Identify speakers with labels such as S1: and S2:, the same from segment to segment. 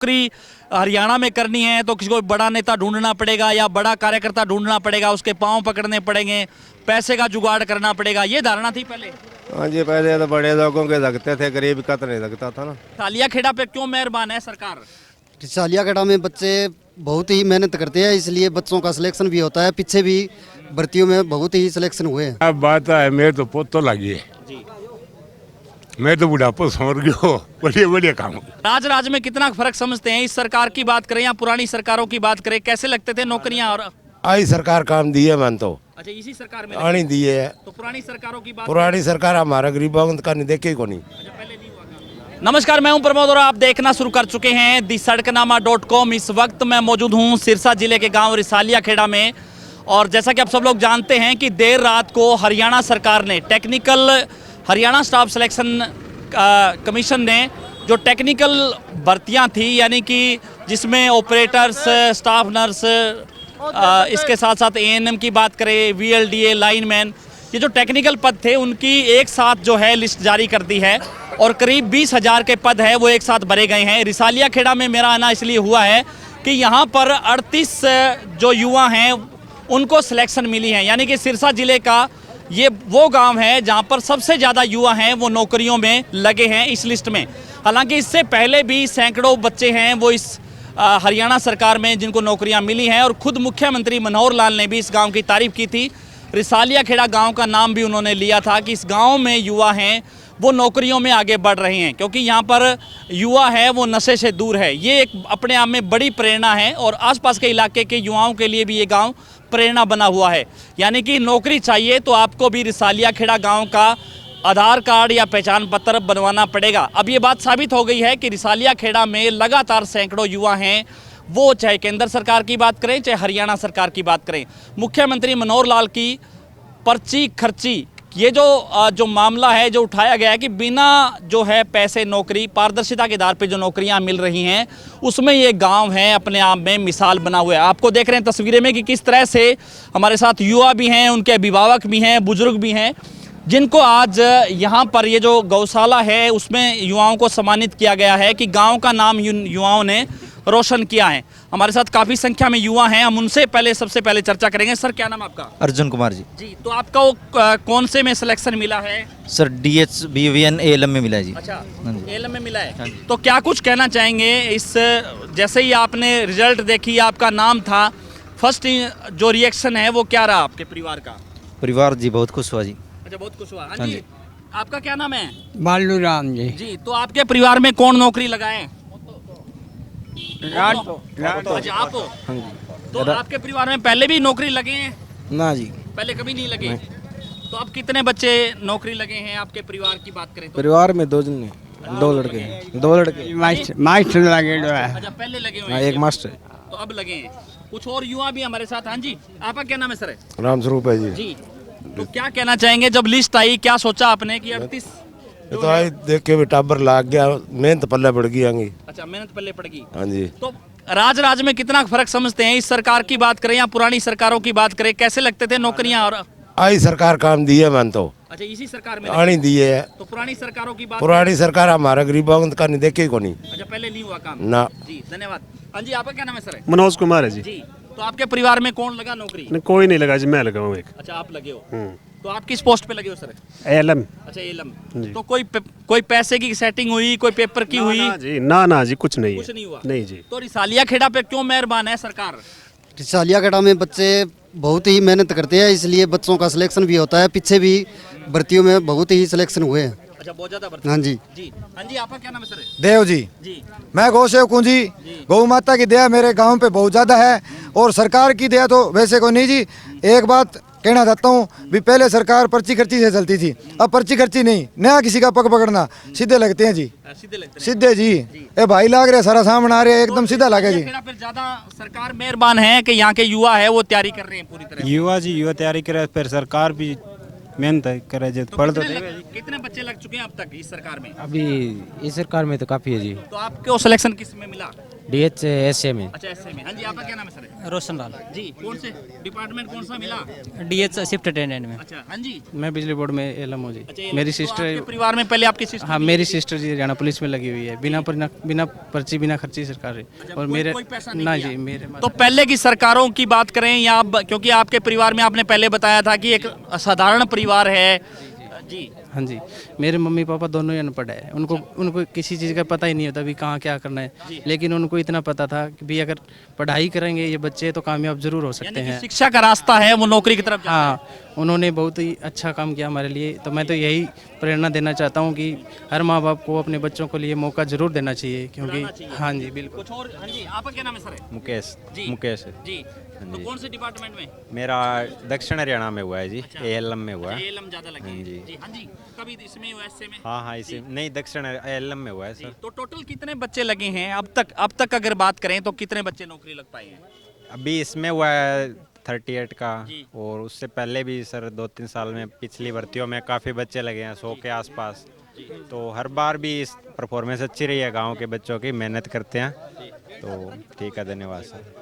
S1: नौकरी हरियाणा में करनी है तो किसी को बड़ा नेता ढूंढना पड़ेगा या बड़ा कार्यकर्ता ढूंढना पड़ेगा, उसके पांव पकड़ने पड़ेंगे, पैसे का जुगाड़ करना पड़ेगा, ये धारणा थी पहले।
S2: हाँ जी, पहले तो बड़े लोगों के लगते थे, गरीब का तो नहीं लगता था ना।
S1: सालिया खेड़ा पे क्यों मेहरबान है सरकार?
S3: सालिया खेड़ा में बच्चे बहुत ही मेहनत करते हैं, इसलिए बच्चों का सिलेक्शन भी होता है। पीछे भी भर्तियों में बहुत ही सिलेक्शन हुए हैं।
S4: अब बात है, मेरे तो पोतो लगी है
S1: जी।
S4: मैं तो बुढ़ापो समझ गयो, बढ़िया बढ़िया काम।
S1: राज में कितना फर्क समझते हैं? इस सरकार की बात करें या पुरानी सरकारों की बात करें, कैसे लगते थे नौकरियां? और
S2: आई सरकार काम दी है मन तो
S1: अच्छा, इसी सरकार में
S2: आनी दी है।
S1: तो पुरानी सरकारों की बात
S2: पुरानी सरकार हमारा गरीबों का नहीं देखे को नहीं।
S1: नमस्कार, मैं हूं प्रमोद और आप देखना शुरू कर चुके हैं दी सड़कनामा.com। इस वक्त मैं मौजूद हूं सिरसा जिले के गांव रिसालिया खेड़ा में। और जैसा कि आप सब लोग जानते हैं कि देर रात को हरियाणा सरकार ने हरियाणा स्टाफ सिलेक्शन कमीशन ने जो टेक्निकल भर्तियां थी, यानी कि जिसमें ऑपरेटर्स, स्टाफ नर्स, इसके साथ साथ एएनएम की बात करें, वीएलडीए, लाइनमैन, ये जो टेक्निकल पद थे उनकी एक साथ जो है लिस्ट जारी कर दी है और करीब 20,000 के पद है वो एक साथ भरे गए हैं। रिसालिया खेड़ा में मेरा आना इसलिए हुआ है कि यहाँ पर 38 जो युवा हैं उनको सिलेक्शन मिली है, यानी कि सिरसा जिले का ये वो गांव है जहां पर सबसे ज़्यादा युवा हैं वो नौकरियों में लगे हैं इस लिस्ट में। हालांकि इससे पहले भी सैकड़ों बच्चे हैं वो इस हरियाणा सरकार में जिनको नौकरियां मिली हैं, और खुद मुख्यमंत्री मनोहर लाल ने भी इस गांव की तारीफ की थी। रिसालिया खेड़ा गांव का नाम भी उन्होंने लिया था कि इस गांव में युवा हैं वो नौकरियों में आगे बढ़ रहे हैं, क्योंकि यहाँ पर युवा है वो नशे से दूर है। ये एक अपने आप में बड़ी प्रेरणा है और आसपास के इलाके के युवाओं के लिए भी ये गांव प्रेरणा बना हुआ है। यानी कि नौकरी चाहिए तो आपको भी रिसालिया खेड़ा गांव का आधार कार्ड या पहचान पत्र बनवाना पड़ेगा। अब ये बात साबित हो गई है कि रिसालिया खेड़ा में लगातार सैकड़ों युवा हैं, वो चाहे केंद्र सरकार की बात करें चाहे हरियाणा सरकार की बात करें। मुख्यमंत्री मनोहर लाल की पर्ची खर्ची, ये जो मामला है जो उठाया गया है कि बिना जो है पैसे नौकरी, पारदर्शिता के आधार पे जो नौकरियां मिल रही हैं, उसमें ये गांव है अपने आप में मिसाल बना हुआ है। आपको देख रहे हैं तस्वीरें में कि किस तरह से हमारे साथ युवा भी हैं, उनके अभिभावक भी हैं, बुजुर्ग भी हैं, जिनको आज यहाँ पर ये जो गौशाला है उसमें युवाओं को सम्मानित किया गया है कि गाँव का नाम युवाओं ने रोशन किया है। हमारे साथ काफ़ी संख्या में युवा हैं, हम उनसे सबसे पहले चर्चा करेंगे। सर, क्या नाम आपका?
S5: अर्जुन कुमार जी।
S1: जी, तो आपका वो कौन से में सिलेक्शन मिला है?
S5: सर DH BVN ALM में मिला है जी।
S1: अच्छा, एएलएम में मिला है। तो क्या कुछ कहना चाहेंगे इस, जैसे ही आपने रिजल्ट देखी, आपका नाम था, फर्स्ट जो रिएक्शन है वो क्या रहा आपके परिवार का?
S5: परिवार जी बहुत खुश हुआ जी।
S1: अच्छा, बहुत खुश हुआ। हाँ जी, आपका क्या नाम है?
S6: बालू राम जी।
S1: जी, तो आपके परिवार में कौन नौकरी लगाए? अच्छा, आप हो? तो आपके परिवार में पहले भी नौकरी लगे हैं?
S3: ना जी,
S1: पहले कभी नहीं लगे। तो अब कितने बच्चे नौकरी लगे हैं आपके परिवार की बात करें तो?
S3: परिवार में दो जन, दो लड़के
S6: मास्टर लगे है।
S1: अच्छा, पहले लगे हुए हैं,
S3: एक मास्टर।
S1: तो अब लगे हैं। कुछ और युवा भी हमारे साथ। हाँ जी, आपका क्या नाम है सर?
S2: राम स्वरूप है जी।
S1: जी, तो क्या कहना चाहेंगे जब लिस्ट आई, क्या सोचा आपने कि 38?
S2: तो आई देख के भी टाबर लाग गया, मेहनत पल्ले पड़ गई आगे।
S1: अच्छा, मेहनत पल्ले पड़ गई।
S2: हाँ जी।
S1: तो राज में कितना फर्क समझते हैं? इस सरकार की बात करें या पुरानी सरकारों की बात करें, कैसे लगते थे नौकरियां? और
S2: आई सरकार काम दी है मन तो
S1: अच्छा, इसी सरकार में
S2: आनी दी है।
S1: तो पुरानी सरकारों की बात?
S2: पुरानी सरकार हमारा गरीबों का नहीं देखे को नहीं।
S1: अच्छा, पहले नहीं हुआ काम
S2: ना।
S1: जी, धन्यवाद। हाँ जी, आपका क्या नाम है सर?
S6: मनोज कुमार है जी।
S1: जी, तो आपके परिवार में कौन लगा नौकरी?
S6: कोई नहीं लगा जी, मैं लगा हूँ एक।
S1: अच्छा, आप लगे हो। तो आप किस पोस्ट पे लगे हो सर?
S6: ALM।
S1: अच्छा, एएलएम। तो कोई पैसे की सेटिंग हुई, कोई पेपर की हुई?
S6: ना जी, कुछ नहीं है।
S1: कुछ नहीं हुआ।
S6: नहीं जी।
S1: तो रिसालिया खेड़ा पे क्यों मेहरबान है सरकार?
S3: सालिया खेड़ा में बच्चे बहुत ही मेहनत करते हैं, इसलिए बच्चों का सिलेक्शन भी होता है। पीछे भी भर्तियों में बहुत ही सिलेक्शन हुए हैं।
S1: अच्छा, बहुत ज्यादा भर्ती।
S3: हाँ जी।
S1: जी, हाँ जी, आपका क्या नाम है सर?
S7: देव जी।
S1: जी,
S7: मैं गौ सेवक हूँ जी। गौ माता की दया मेरे गांव पे बहुत ज़्यादा है, और सरकार की दया तो वैसे को नहीं जी। एक बात कहना चाहता हूँ भी, पहले सरकार पर्ची खर्ची से चलती थी, अब पर्ची खर्ची नहीं, नया किसी का पग पकड़ना, सीधे लगते हैं जी,
S1: सीधे लगते हैं।
S7: सीधे जी। ए भाई लाग रहे, सारा सामने आ रहे हैं, एकदम सीधा लगे जी।
S1: खेड़ा पे ज्यादा सरकार मेहरबान है कि यहाँ के युवा है वो तैयारी कर रहे हैं पूरी तरह?
S8: युवा तैयारी करे, फिर सरकार भी मेहनत करे जो पढ़ तो
S1: कितने बच्चे लग चुके हैं अब तक इस सरकार में?
S8: अभी इस सरकार में तो काफी है जी।
S1: तो आपको सिलेक्शन किस में मिला?
S8: DH ऐसे में
S1: अच्छा ऐसे में। हाँ जी, आपका क्या नाम है सर?
S8: रोशन लाल
S1: जी, कौन से डिपार्टमेंट कौन सा मिला?
S8: DH शिफ्ट अटेंडेंट में।
S1: अच्छा हाँ जी।
S8: मैं बिजली बोर्ड में एलएम हूँ जी।
S1: अच्छा, ये
S8: मेरी
S1: तो
S8: सिस्टर
S1: आपके परिवार में पहले आपकी सिस्टर
S8: हाँ मेरी सिस्टर जी हरियाणा पुलिस में लगी हुई है, बिना पर्ची बिना खर्ची सरकारी। और मेरे
S1: कोई पैसा नहीं
S8: ना
S1: दिया?
S8: जी मेरे
S1: तो पहले की सरकारों की बात करें या क्योंकि आपके परिवार में आपने पहले बताया था कि एक असाधारण परिवार है जी।
S8: हाँ जी, मेरे मम्मी पापा दोनों ही अनपढ़ है, उनको किसी चीज़ का पता ही नहीं होता भी कहाँ क्या करना है, लेकिन उनको इतना पता था कि भी अगर पढ़ाई करेंगे ये बच्चे तो कामयाब जरूर हो सकते
S1: यानी कि
S8: हैं।
S1: शिक्षा का रास्ता है वो नौकरी की तरफ जाता है।
S8: हाँ, उन्होंने बहुत ही अच्छा काम किया हमारे लिए, तो मैं तो यही प्रेरणा देना चाहता हूँ कि हर माँ बाप को अपने बच्चों के लिए मौका जरूर देना चाहिए, क्योंकि हाँ जी बिल्कुल।
S1: कुछ और? हाँ जी, आपका क्या नाम है सर?
S5: मुकेश
S1: जी।
S5: मुकेश
S1: जी, तो कौन से डिपार्टमेंट में?
S5: मेरा दक्षिण हरियाणा में हुआ है जी, ALM में हुआ है।
S1: एलएम ज्यादा लगे हैं।
S5: जी।
S1: जी हाँ जी, कभी इसमें वैसे में?
S5: हाँ हाँ, इसी नहीं दक्षिण ALM में हुआ है
S1: जी,
S5: सर।
S1: तो टोटल कितने बच्चे लगे हैं अब तक अगर बात करें तो कितने बच्चे नौकरी लग पाए हैं?
S5: अभी इसमें हुआ है 38 का,
S1: जी।
S5: और उससे पहले भी सर 2-3 साल में पिछली भर्तियों में काफ़ी बच्चे लगे हैं, 100 के आसपास। तो हर बार भी इस परफॉर्मेंस अच्छी रही है, गांव के बच्चों की मेहनत करते हैं। तो ठीक है, धन्यवाद सर।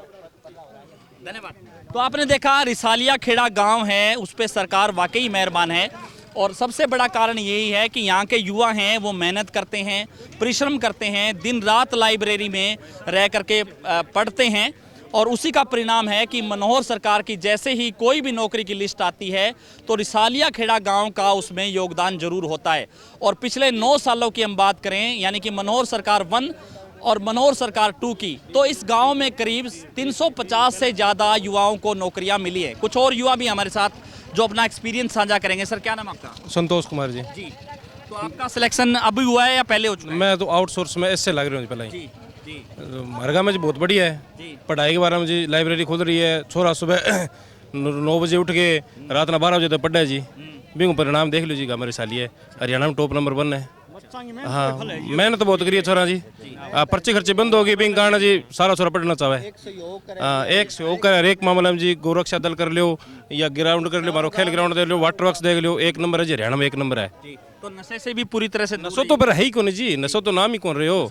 S1: धन्यवाद। तो आपने देखा रिसालिया खेड़ा गांव है, उस पर सरकार वाकई मेहरबान है, और सबसे बड़ा कारण यही है कि यहाँ के युवा हैं वो मेहनत करते हैं, परिश्रम करते हैं, दिन रात लाइब्रेरी में रह करके पढ़ते हैं, और उसी का परिणाम है कि मनोहर सरकार की जैसे ही कोई भी नौकरी की लिस्ट आती है तो रिसालिया खेड़ा गांव का उसमें योगदान जरूर होता है। और पिछले 9 सालों की हम बात करें, यानी कि मनोहर सरकार 1 और मनोहर सरकार 2 की, तो इस गांव में करीब 350 से ज़्यादा युवाओं को नौकरियां मिली है। कुछ और युवा भी हमारे साथ जो अपना एक्सपीरियंस साझा करेंगे। सर क्या नाम आपका?
S9: संतोष कुमार जी।
S1: जी, तो आपका सिलेक्शन अभी हुआ है या पहले हो चुका है?
S9: मैं तो आउटसोर्स में इससे लग रही हूँ पहले ही।
S1: जी जी
S9: हमारे गाँव में जी बहुत बढ़िया
S1: जी।
S9: है, पढ़ाई के बारे में जी लाइब्रेरी खुल रही है, छोरा सुबह 9 बजे उठ के रात ना 12 बजे तक पढ़ा है जी। भी परिणाम देख लीजिएगा, हमारे साली है हरियाणा में टॉप नंबर 1 है। हाँ, मेहनत बहुत करी है छोरा जी। पर्ची खर्चे बंद होगी बिंग कारण जी, सारा छोरा पढ़ना चाहे। एक सहयोग कर, हर एक मामला में जी गोरक्षा दल कर लो या ग्राउंड कर लो, मारो खेल ग्राउंड देख लो, वाटर वर्क्स देख लो, 1 नंबर है जी, हरियाणा में 1 नंबर है।
S1: तो नशे से भी पूरी तरह से
S9: नशो तो पर है ही कौन जी, नशो तो नाम ही कौन रहे हो,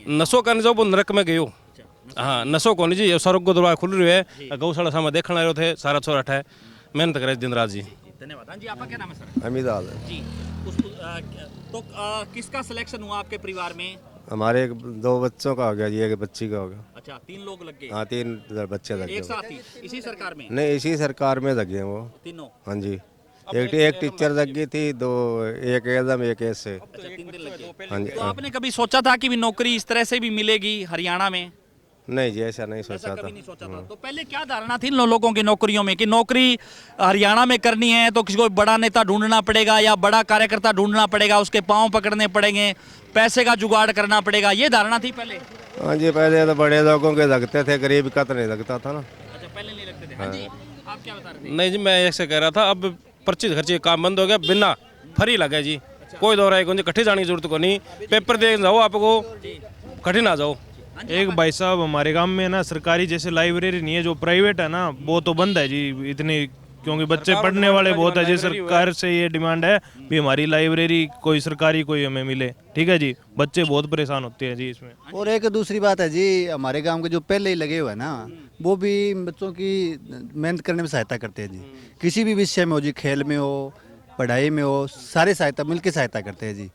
S9: नशो करने जाओ वो नरक में गयो। हाँ, नशो कौन जी, सड़क को दरवाजा खुल रही है, गौशाला सामने देखने रहे थे, सारा छोरा है, मेहनत करे दिन रात जी।
S1: धन्यवाद। हाँ जी, आपका क्या नाम है सर?
S2: अमिताभ
S1: जी, तो किसका सिलेक्शन हुआ आपके परिवार में?
S2: हमारे 2 बच्चों का हो गया जी, एक बच्ची का हो गया।
S1: अच्छा, 3 लोग लग गए।
S2: हाँ, 3 बच्चे लग
S1: एक
S2: गए।
S1: साथ ही इसी सरकार में?
S2: नहीं, इसी सरकार में लगे हैं वो
S1: तीनों?
S2: हाँ जी। एक टीचर लग गई थी, 2 एक एकदम एक ऐसे।
S1: अच्छा, 3 दिन लग गए।
S2: हाँ जी।
S1: तो आपने कभी सोचा था कि भी नौकरी इस तरह से भी मिलेगी हरियाणा में?
S2: नहीं जी, ऐसा नहीं
S1: ऐसा
S2: सोचा था।
S1: कभी नहीं सोचा था। तो पहले क्या धारणा थी इन लोगों की नौकरियों में कि नौकरी हरियाणा में करनी है तो किसी को बड़ा नेता ढूंढना पड़ेगा या बड़ा कार्यकर्ता ढूंढना पड़ेगा, उसके पांव पकड़ने पड़ेंगे, पैसे का जुगाड़ करना पड़ेगा, ये धारणा थी पहले?
S2: हाँ जी, पहले तो बड़े लोगों के लगते थे, गरीब का तो नहीं लगता था ना।
S1: अच्छा, पहले नहीं लगते थे। हाँ जी, आप क्या बता रहे थे?
S9: नहीं जी, मैं ऐसे कह रहा था, अब पर्ची खर्ची काम बंद हो गया, बिना फ्री लगे जी, कोई दौरा है कौन कट्ठी जाने की जरूरत को नहीं, पेपर दे जाओ आपको, कट्ठी ना जाओ।
S10: एक भाई साहब हमारे गांव में ना सरकारी जैसे लाइब्रेरी नहीं है, जो प्राइवेट है ना वो तो बंद है जी इतनी, क्योंकि बच्चे पढ़ने वाले बहुत है जी। सरकार से ये डिमांड है भी हमारी लाइब्रेरी कोई सरकारी कोई हमें मिले, ठीक है जी। बच्चे बहुत परेशान होते हैं जी इसमें।
S3: और एक दूसरी बात है जी, हमारे गांव के जो पहले ही लगे हुए हैं ना, वो भी बच्चों की मेहनत करने में सहायता करते हैं जी। किसी भी विषय में हो जी, खेल में हो, पढ़ाई में हो, सारे सहायता मिलकर सहायता करते हैं जी।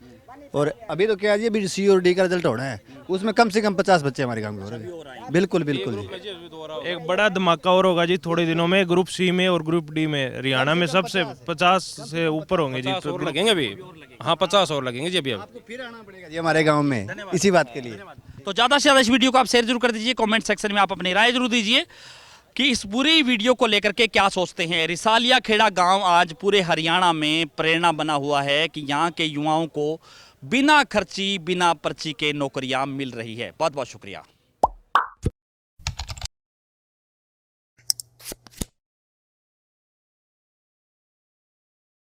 S3: और अभी तो क्या है जी, अभी C और D का रिजल्ट हो रहा है, उसमें कम से कम 50 बच्चे हमारे गांव के हो रहे हैं। बिल्कुल बिल्कुल जी।
S10: एक बड़ा धमाका और होगा जी थोड़े दिनों में, ग्रुप C में और ग्रुप D में हरियाणा में सबसे 50 से ऊपर होंगे जी।
S9: 50 और लगेंगे अभी। हाँ, 50 और लगेंगे जी अभी।
S3: आपको फिर आना पड़ेगा जी हमारे गाँव में इसी बात के लिए।
S1: तो ज़्यादा से ज़्यादा इस वीडियो को आप शेयर जरूर कर दीजिए, कमेंट सेक्शन में आप अपनी राय जरूर दीजिए कि इस पूरी वीडियो को लेकर के क्या सोचते हैं। रिसालिया खेड़ा गांव आज पूरे हरियाणा में प्रेरणा बना हुआ है कि यहाँ के युवाओं को बिना खर्ची बिना पर्ची के नौकरियां मिल रही है। बहुत बहुत शुक्रिया।